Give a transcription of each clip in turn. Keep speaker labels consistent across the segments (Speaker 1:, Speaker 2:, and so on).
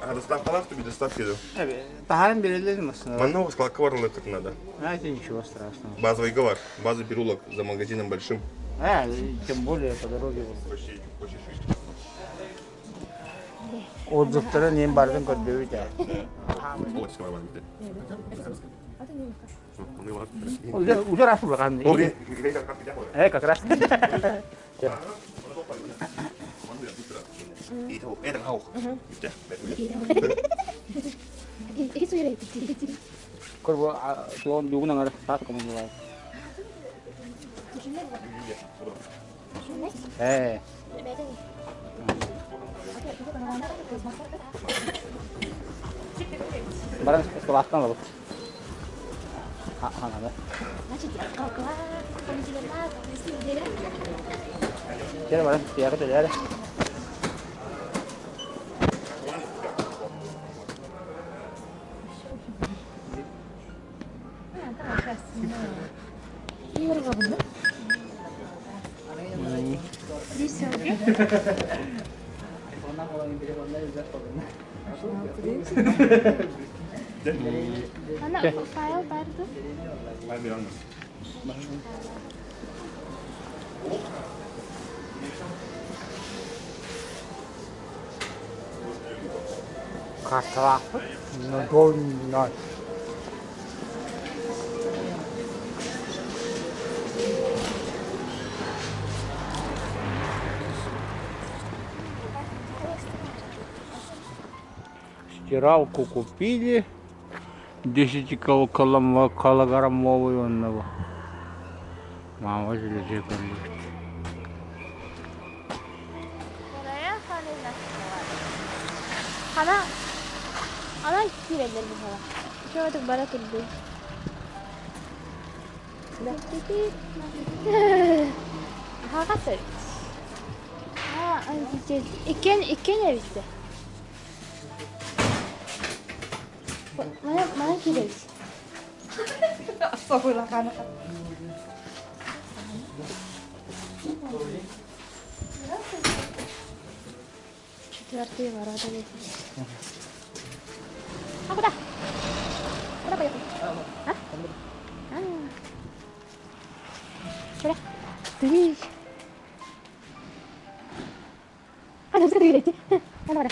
Speaker 1: А доставка на тобі доставки идет?
Speaker 2: Тагаем берелерим aslında.
Speaker 1: Манного складка варила как надо.
Speaker 2: А это ничего страшного.
Speaker 1: Базовый говор. Базу беру за магазином большим.
Speaker 2: Тем более по дороге.
Speaker 1: Почти.
Speaker 2: Отзывтарын ең бардың көрбеуі де.
Speaker 1: Вот, снимай, мам.
Speaker 2: Уже раз болған. Как раз.
Speaker 1: Это auch.
Speaker 2: Көрбі туған дуғынан әрі саты қымын болай. Баран сылақтан алып. Ханады. Кері баран сияғы төлері.
Speaker 3: 이거를 가본다? Ana file vardı.
Speaker 2: Kasrak. Donlar. Стиралку купили. 10-килограммовый он. Мама железо купила.
Speaker 3: Ana girebilir bu falan. Şöyle bara turdu. Ha kasır. Ha iken evde. Mana girebilir.
Speaker 4: Astagfirullahaladzim.
Speaker 3: Четвертый ворота есть. А куда? Куда поехали? Куда? Ты. Ну сколько идти? Давай.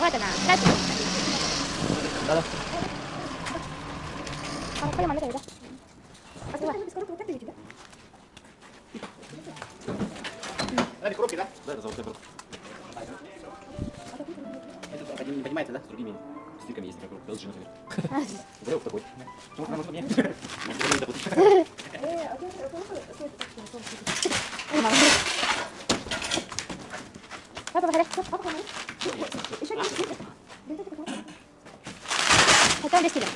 Speaker 3: Вот она. Пойдем, она да?
Speaker 2: Это коробки, да? Да, это золотые коробки. Это не понимаете, да? С другими стильками есть такой LG, например. Да, вот такой. Что нам нужно мне?
Speaker 3: Потом без тебя.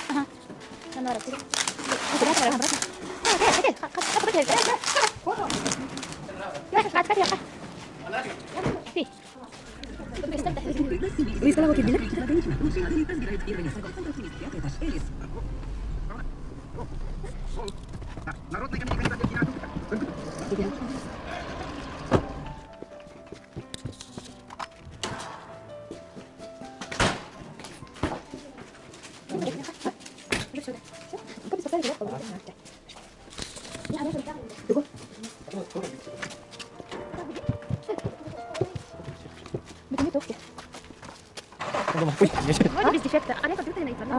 Speaker 3: Ага. Она раз. Обратно.
Speaker 4: Вы сказали, что билет? Народный комитет.
Speaker 3: Вот без дефекта. А я компьютер на интернет.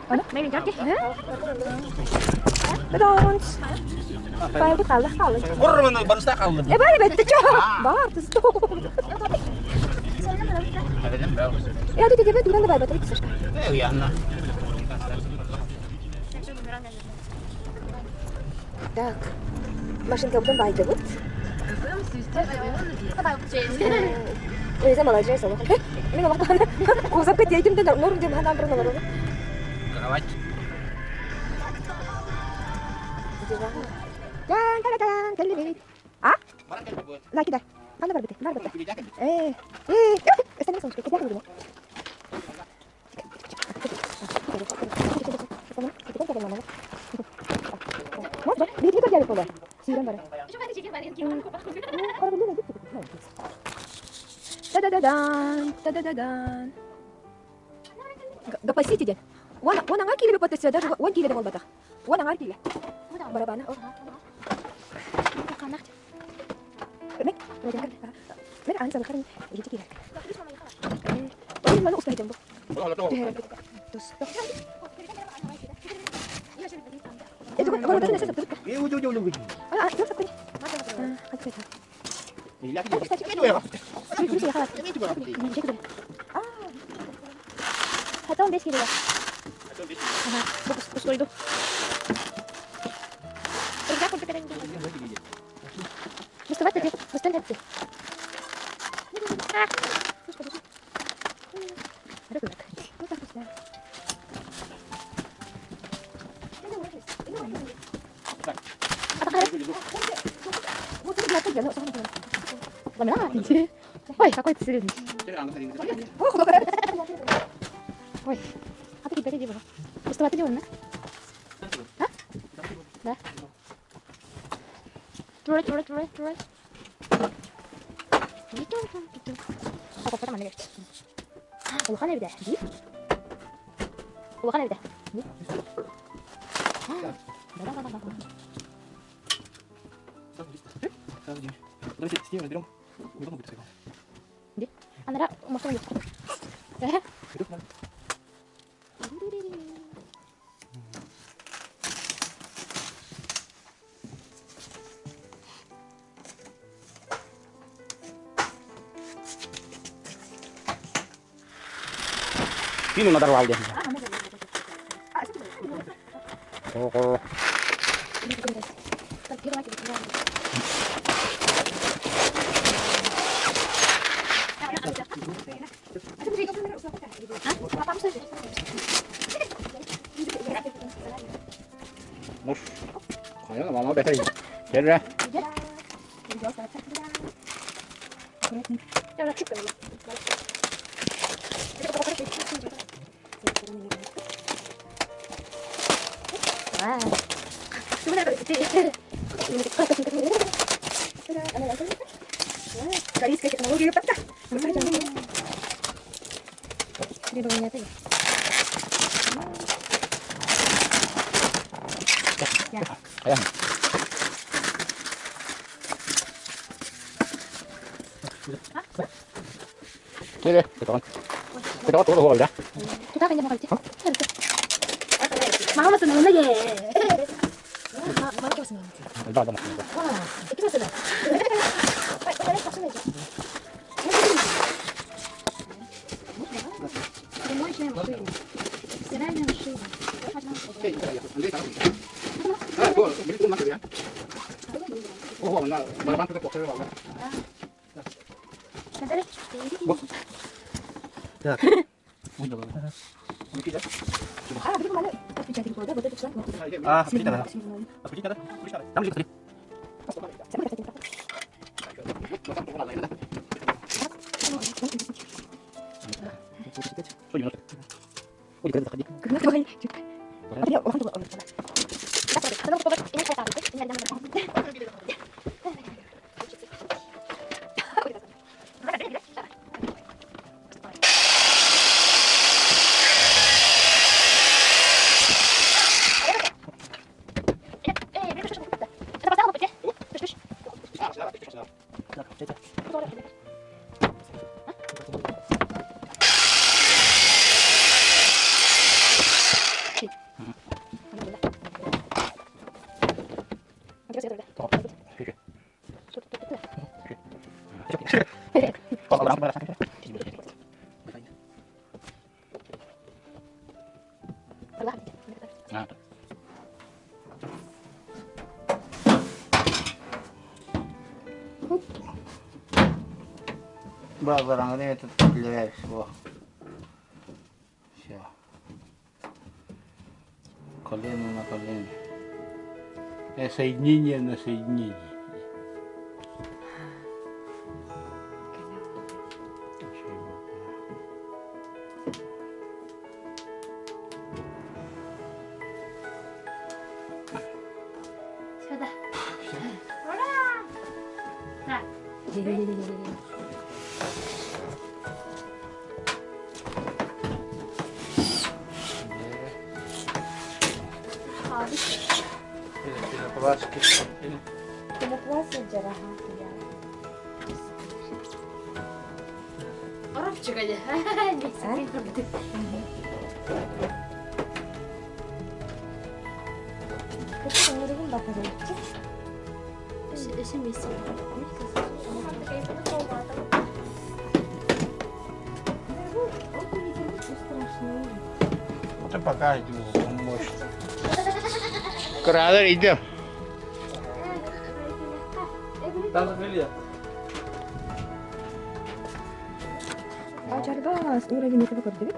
Speaker 3: Ana? Meyve geldi.
Speaker 4: Don't. File kaldı.
Speaker 2: Vurmanı barışta kaldı.
Speaker 4: Böyle bitti çok. Bağır tızdı. Ya dedi gibi duran da bay batırıp kısır.
Speaker 2: Ya anna.
Speaker 4: Так. Maszynkę w dąbaj dowód. إذا ما رجع سوا. أنا ما بطلع. وزبط يا يتم ده نور ده ما هذا عمرنا مرة. جان كلا كلمني. لا كده. أنا بربته ما بربته. إيه. استنى بس كده كده. ما بيجي كده يا فلان. سيران برا. Та-да-да-дан. Гапасите ден. Вон ангарки или потом даже вон киле да волбата. Вон ангарки ли. Барабана. Мек. Мек анса бахарни. يجي كده. ما نقص جنبه. والله بس نسيت بتذكر. انا تذكرني. هاتون بيش كده. بس كويدو. رجع كل كده. مستمتع كده. مستنهد. Ой, какой ты средний. Ой, а ты теперь иди было. Что ты делаешь? А? Да. Трой. Apa pada mana guys? Bukan ada di. Bukan ada.
Speaker 2: Давайте с ним разберем. Не буду говорить.
Speaker 4: Где? Она ра, может быть.
Speaker 2: Идут надо. Ini nadar dia. Oh. Uf, 과연 마마 배터리 걔를 ayan. Kira, tekan. Kita turun bawah dah.
Speaker 4: Kita akan jalan kali. Mama tuh nanya ye. Mama kau sini.
Speaker 2: Dah dah.
Speaker 4: Wah, itu sudah.
Speaker 2: Oh, mana? Mana bantu kita potong bawah. Ya. Ah, begini dah. Begini dah. Kamu lihat tadi. Oh, gimana? Oh, kita tadi.
Speaker 5: Баранганы этот подливаешь. Во. Все. Колено на колено. Соединение на соединение.
Speaker 3: Сюда. Ура! Так.
Speaker 5: Пилопластки.
Speaker 4: Пилопластик жараха.
Speaker 3: Оробчик аja. Несипин курдук.
Speaker 4: Kecil ngirimin bakal lucu.
Speaker 3: Semisi.
Speaker 5: Это пока иду, мощно. Крадер, идем.
Speaker 2: Там закрыли, да?
Speaker 4: 아, 잘 봐. 우리 밑에 거든.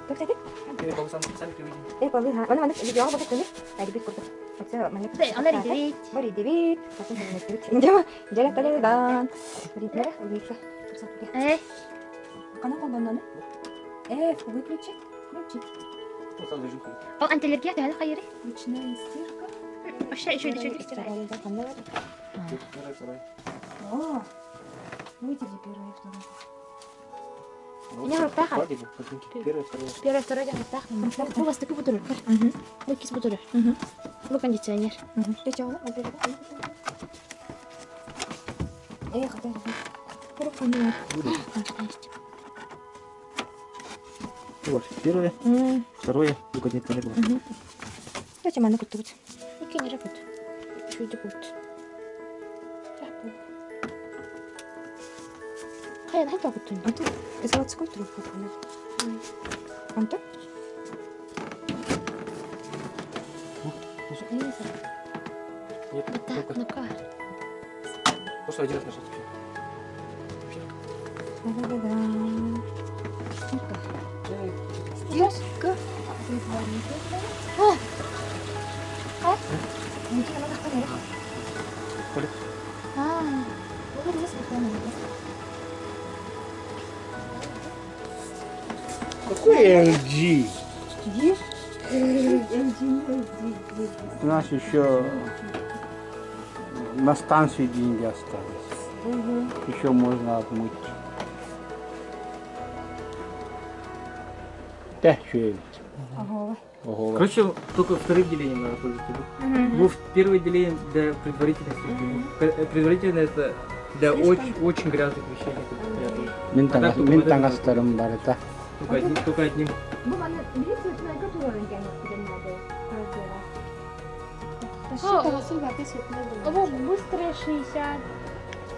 Speaker 4: Как
Speaker 2: Или по сами привыли.
Speaker 4: Повис, она mana video apa gitu nih? Lagi bikin kursus. Maksudnya mana?
Speaker 3: 네, 오늘 이제
Speaker 4: 머리 디빗. 무슨 소리냐? 이제 이제 깔려다. 우리 그래? 우리 이렇게.
Speaker 3: 에,
Speaker 4: Канал 건너네. Выключи. Включи.
Speaker 2: Ну, сразу лежим.
Speaker 3: أنت اللي رجعت على خيري؟
Speaker 4: Ручная стирка.
Speaker 3: شو اللي استراحة؟
Speaker 2: Первый, второй.
Speaker 4: О, вытерли первое и второе.
Speaker 3: Ini huruf tahan.
Speaker 2: Хватит, первый, второй.
Speaker 3: Первый, второй jangan tahan. Lu pasti betul. Lu kis betul. Lu kan desainer.
Speaker 4: Dia cowok ada apa? Katanya. Huruf ini.
Speaker 2: Вот, первое, второе, только нет, не было.
Speaker 4: Ya cuman aku tuh.
Speaker 3: Ini не работает. Что это будет? Kayak apa aku tuh?
Speaker 4: Антон, ты заводской трубку понял? Антон?
Speaker 2: Нет,
Speaker 3: Вот так,
Speaker 2: только.
Speaker 3: ну-ка.
Speaker 2: Просто один раз нажать.
Speaker 4: Да-да-да. Стирка. Mungkin emang aku ya.
Speaker 2: Boleh.
Speaker 4: Ini dia sebetulnya.
Speaker 5: Какой LG?
Speaker 4: Видишь?
Speaker 5: У нас еще на станции деньги остались. Еще можно отмыть. Да, что я?
Speaker 4: Ага.
Speaker 5: Ого.
Speaker 2: Короче, только вторым делением надо пользоваться. Ну, в первое деление для предварительности. Предварительно это для очень грязных вещей.
Speaker 5: Мен таңастарым бар это.
Speaker 2: Только одним.
Speaker 4: Bu bana biliyorsun sen kaç olarak gelmek
Speaker 3: О, быстрая 60.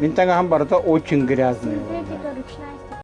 Speaker 5: Мен таңаһым бар это очень грязные.
Speaker 3: Синтетика, ручная